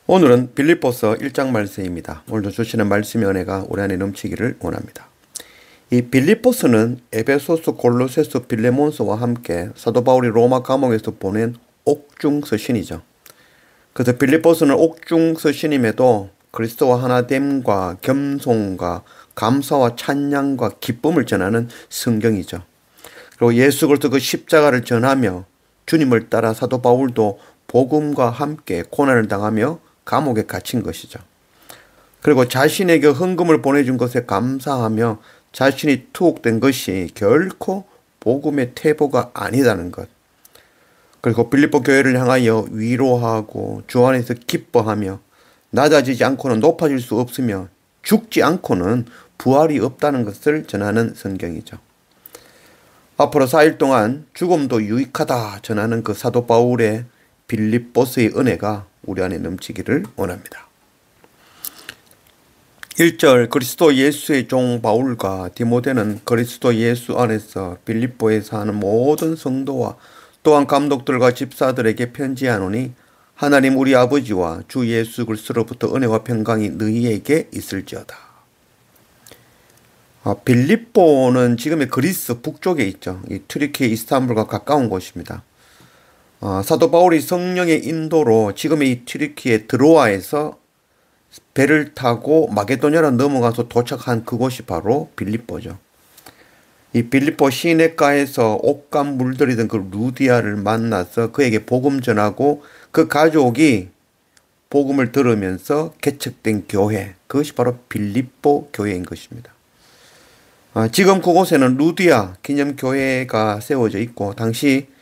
오늘은 빌립보서 1장 말씀입니다. 오늘도 주시는 말씀의 은혜가 우리 안에 넘치기를 원합니다. 이 빌립보서는 에베소서, 골로새서, 빌레몬서와 함께 사도 바울이 로마 감옥에서 보낸 옥중 서신이죠. 그래서 빌립보서는 옥중 서신임에도 그리스도와 하나됨과 겸손과 감사와 찬양과 기쁨을 전하는 성경이죠. 그리고 예수 그리스도 그 십자가를 전하며 주님을 따라 사도 바울도 복음과 함께 고난을 당하며 감옥에 갇힌 것이죠. 그리고 자신에게 헌금을 보내준 것에 감사하며 자신이 투옥된 것이 결코 복음의 퇴보가 아니다는 것. 그리고 빌립보 교회를 향하여 위로하고 주 안에서 기뻐하며 낮아지지 않고는 높아질 수 없으며 죽지 않고는 부활이 없다는 것을 전하는 성경이죠. 앞으로 4일 동안 죽음도 유익하다 전하는 그 사도 바울의 빌립보서의 은혜가 우리 안에 넘치기를 원합니다. 1절 그리스도 예수의 종 바울과 디모데는 그리스도 예수 안에서 빌립보에 사는 모든 성도와 또한 감독들과 집사들에게 편지하노니 하나님 우리 아버지와 주 예수 그리스도로부터 은혜와 평강이 너희에게 있을지어다. 빌립보는 지금의 그리스 북쪽에 있죠. 이 튀르키예 이스탄불과 가까운 곳입니다. 사도 바울이 성령의 인도로 지금의 이 튀르키예 드로아에서 배를 타고 마게도냐로 넘어가서 도착한 그곳이 바로 빌립보죠. 이 빌립보 시내가에서 옷감 물들이던 그 루디아를 만나서 그에게 복음 전하고 그 가족이 복음을 들으면서 개척된 교회, 그것이 바로 빌립보 교회인 것입니다. 지금 그곳에는 루디아 기념교회가 세워져 있고 당시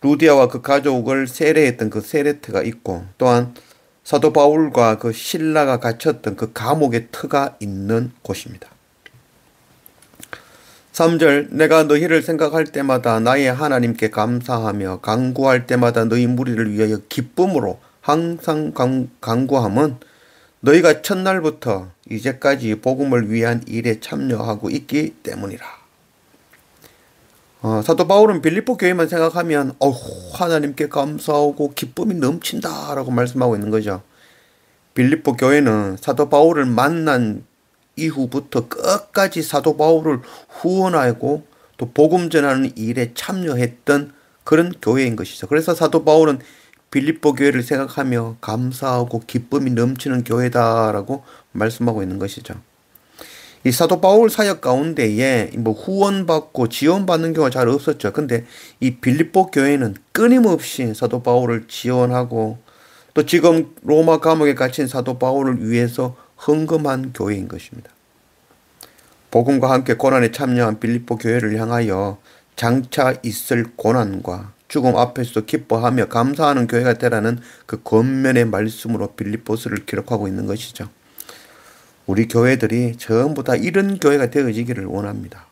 루디아와 그 가족을 세례했던 그 세례터가 있고 또한 사도 바울과 그 실라가 갇혔던 그 감옥의 터가 있는 곳입니다. 3절 내가 너희를 생각할 때마다 나의 하나님께 감사하며 간구할 때마다 너희 무리를 위하여 기쁨으로 항상 간구함은 너희가 첫날부터 이제까지 복음을 위한 일에 참여하고 있기 때문이라. 사도 바울은 빌립보 교회만 생각하면 하나님께 감사하고 기쁨이 넘친다 라고 말씀하고 있는 거죠. 빌립보 교회는 사도 바울을 만난 이후부터 끝까지 사도 바울을 후원하고 또 복음 전하는 일에 참여했던 그런 교회인 것이죠. 그래서 사도 바울은 빌립보 교회를 생각하며 감사하고 기쁨이 넘치는 교회다라고 말씀하고 있는 것이죠. 이 사도 바울 사역 가운데에 후원받고 지원받는 경우가 잘 없었죠. 근데 이 빌립보 교회는 끊임없이 사도 바울을 지원하고 또 지금 로마 감옥에 갇힌 사도 바울을 위해서 헌금한 교회인 것입니다. 복음과 함께 고난에 참여한 빌립보 교회를 향하여 장차 있을 고난과 죽음 앞에서도 기뻐하며 감사하는 교회가 되라는 그 권면의 말씀으로 빌립보서를 기록하고 있는 것이죠. 우리 교회들이 전부 다 이런 교회가 되어지기를 원합니다.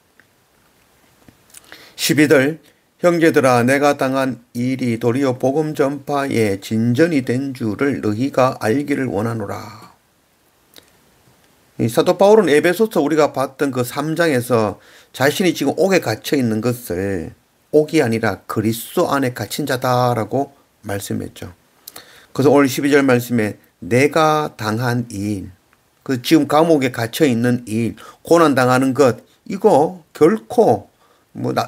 12절 형제들아 내가 당한 일이 도리어 복음 전파의 진전이 된 줄을 너희가 알기를 원하노라. 이 사도 바울은 에베소서 우리가 봤던 그 3장에서 자신이 지금 옥에 갇혀 있는 것을 옥이 아니라 그리스도 안에 갇힌 자다라고 말씀했죠. 그래서 오늘 12절 말씀에 내가 당한 일, 그 지금 감옥에 갇혀 있는 일, 고난 당하는 것, 이거 결코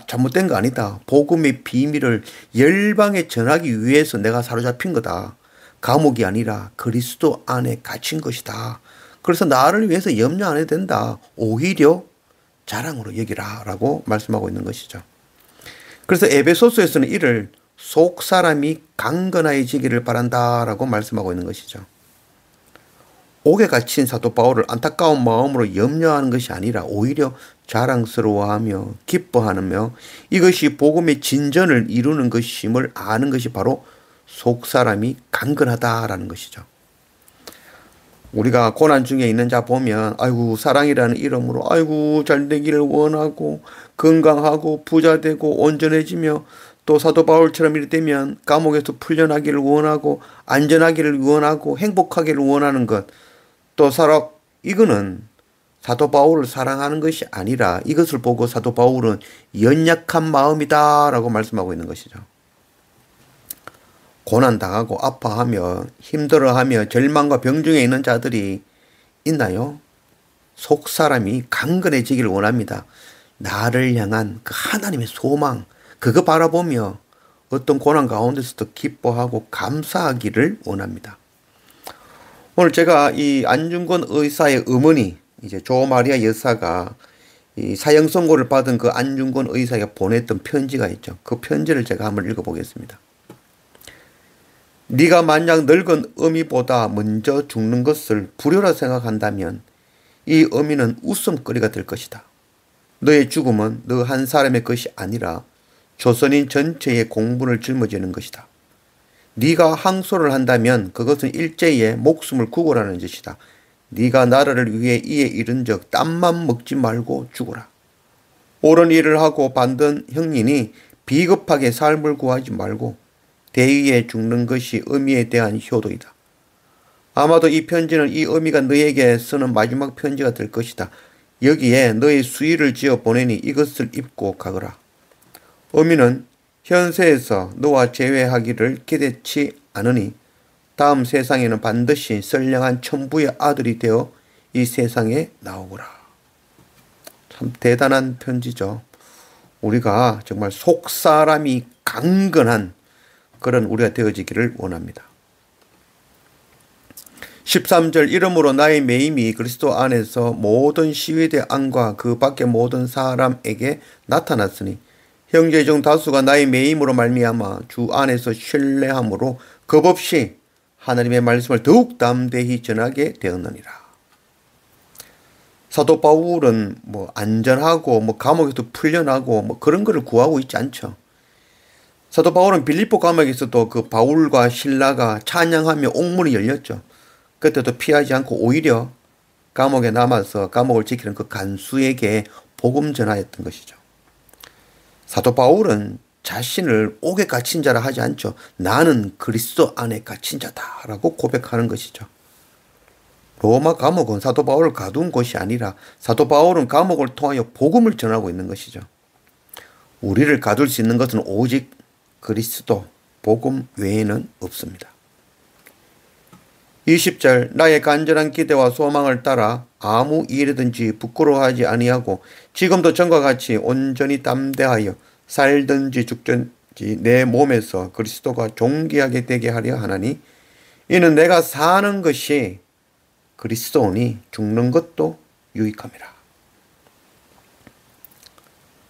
잘못된 거 아니다. 복음의 비밀을 열방에 전하기 위해서 내가 사로잡힌 거다. 감옥이 아니라 그리스도 안에 갇힌 것이다. 그래서 나를 위해서 염려 안 해도 된다. 오히려 자랑으로 여기라 라고 말씀하고 있는 것이죠. 그래서 에베소서에서는 이를 속 사람이 강건해지기를 바란다 라고 말씀하고 있는 것이죠. 옥에 갇힌 사도 바울을 안타까운 마음으로 염려하는 것이 아니라 오히려 자랑스러워하며 기뻐하며 이것이 복음의 진전을 이루는 것임을 아는 것이 바로 속 사람이 강건하다라는 것이죠. 우리가 고난 중에 있는 자 보면 아이고 사랑이라는 이름으로 아이고 잘되기를 원하고 건강하고 부자되고 온전해지며 또 사도 바울처럼 이렇게 되면 감옥에서 풀려나기를 원하고 안전하기를 원하고 행복하기를 원하는 것, 또 이거는 사도 바울을 사랑하는 것이 아니라 이것을 보고 사도 바울은 연약한 마음이다 라고 말씀하고 있는 것이죠. 고난당하고 아파하며 힘들어하며 절망과 병중에 있는 자들이 있나요? 속사람이 강건해지기를 원합니다. 나를 향한 그 하나님의 소망, 그거 바라보며 어떤 고난 가운데서도 기뻐하고 감사하기를 원합니다. 오늘 제가 이 안중근 의사의 어머니, 이제 조마리아 여사가 이 사형 선고를 받은 그 안중근 의사가 보냈던 편지가 있죠. 그 편지를 제가 한번 읽어보겠습니다. 네가 만약 늙은 어미보다 먼저 죽는 것을 불효라 생각한다면 이 어미는 웃음거리가 될 것이다. 너의 죽음은 너 한 사람의 것이 아니라 조선인 전체의 공분을 짊어지는 것이다. 네가 항소를 한다면 그것은 일제의 목숨을 구걸하는 짓이다. 네가 나라를 위해 이에 이른 적 땀만 먹지 말고 죽어라. 옳은 일을 하고 받은 형님이 비겁하게 삶을 구하지 말고 대의에 죽는 것이 어미에 대한 효도이다. 아마도 이 편지는 이 어미가 너에게 쓰는 마지막 편지가 될 것이다. 여기에 너의 수의를 지어 보내니 이것을 입고 가거라. 어미는 현세에서 너와 재회하기를 기대치 않으니 다음 세상에는 반드시 선량한 천부의 아들이 되어 이 세상에 나오거라. 참 대단한 편지죠. 우리가 정말 속사람이 강건한 그런 우리가 되어지기를 원합니다. 13절 이러므로 나의 매임이 그리스도 안에서 모든 시위대 안과 그 밖의 모든 사람에게 나타났으니 형제 중 다수가 나의 매임으로 말미암아 주 안에서 신뢰함으로 겁없이 하나님의 말씀을 더욱 담대히 전하게 되었느니라. 사도 바울은 안전하고 감옥에서 풀려나고 그런 거를 구하고 있지 않죠. 사도 바울은 빌립보 감옥에서도 그 바울과 실라가 찬양하며 옥문이 열렸죠. 그때도 피하지 않고 오히려 감옥에 남아서 감옥을 지키는 그 간수에게 복음 전하였던 것이죠. 사도 바울은 자신을 옥에 갇힌 자라 하지 않죠. 나는 그리스도 안에 갇힌 자다라고 고백하는 것이죠. 로마 감옥은 사도 바울을 가둔 곳이 아니라 사도 바울은 감옥을 통하여 복음을 전하고 있는 것이죠. 우리를 가둘 수 있는 것은 오직 그리스도 복음 외에는 없습니다. 20절 나의 간절한 기대와 소망을 따라 아무 일이든지 부끄러워하지 아니하고 지금도 전과 같이 온전히 담대하여 살든지 죽든지 내 몸에서 그리스도가 존귀하게 되게 하려 하나니 이는 내가 사는 것이 그리스도니 죽는 것도 유익함이라.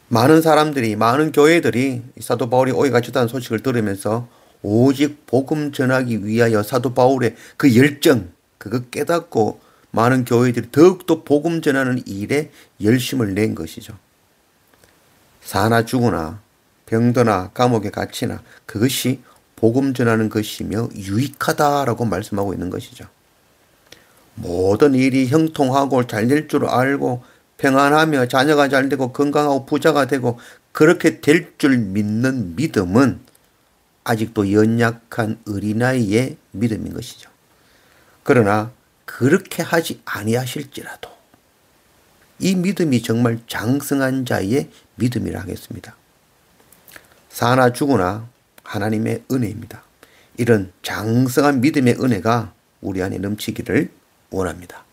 많은 사람들이 많은 교회들이 사도 바울이 옥에 갇혔다는 소식을 들으면서 오직 복음 전하기 위하여 사도 바울의 그 열정 그거 깨닫고 많은 교회들이 더욱더 복음 전하는 일에 열심을 낸 것이죠. 사나 죽으나 병드나 감옥에 갇히나 그것이 복음 전하는 것이며 유익하다라고 말씀하고 있는 것이죠. 모든 일이 형통하고 잘 될 줄 알고 평안하며 자녀가 잘 되고 건강하고 부자가 되고 그렇게 될 줄 믿는 믿음은 아직도 연약한 어린아이의 믿음인 것이죠. 그러나 그렇게 하지 아니하실지라도 이 믿음이 정말 장성한 자의 믿음이라 하겠습니다. 사나 죽으나 하나님의 은혜입니다. 이런 장성한 믿음의 은혜가 우리 안에 넘치기를 원합니다.